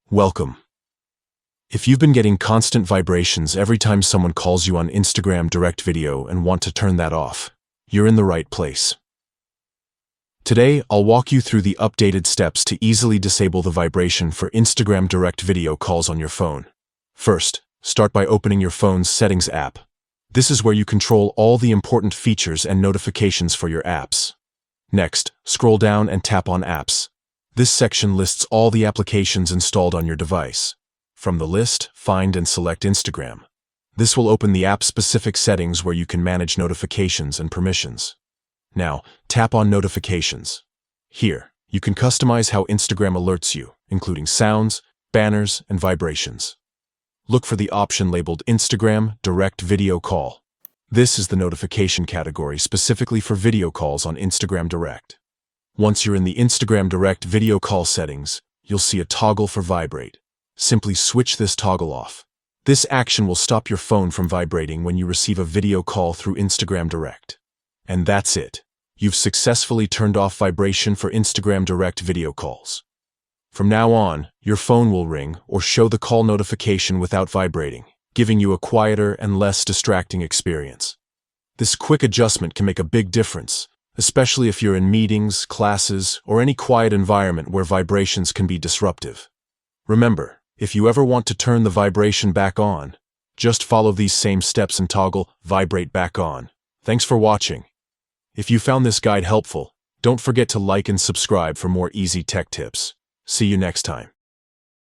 Welcome. If you've been getting constant vibrations every time someone calls you on Instagram direct video and want to turn that off, you're in the right place. Today, I'll walk you through the updated steps to easily disable the vibration for Instagram direct video calls on your phone. First, start by opening your phone's Settings app. This is where you control all the important features and notifications for your apps. Next, scroll down and tap on Apps. This section lists all the applications installed on your device. From the list, find and select Instagram. This will open the app-specific settings where you can manage notifications and permissions. Now, tap on Notifications. Here, you can customize how Instagram alerts you, including sounds, banners, and vibrations. Look for the option labeled Instagram Direct Video Call. This is the notification category specifically for video calls on Instagram Direct. Once you're in the Instagram Direct video call settings, you'll see a toggle for Vibrate. Simply switch this toggle off. This action will stop your phone from vibrating when you receive a video call through Instagram Direct. And that's it. You've successfully turned off vibration for Instagram Direct video calls. From now on, your phone will ring or show the call notification without vibrating, giving you a quieter and less distracting experience. This quick adjustment can make a big difference, especially if you're in meetings, classes, or any quiet environment where vibrations can be disruptive. Remember, if you ever want to turn the vibration back on, just follow these same steps and toggle Vibrate back on. Thanks for watching. If you found this guide helpful, don't forget to like and subscribe for more easy tech tips. See you next time.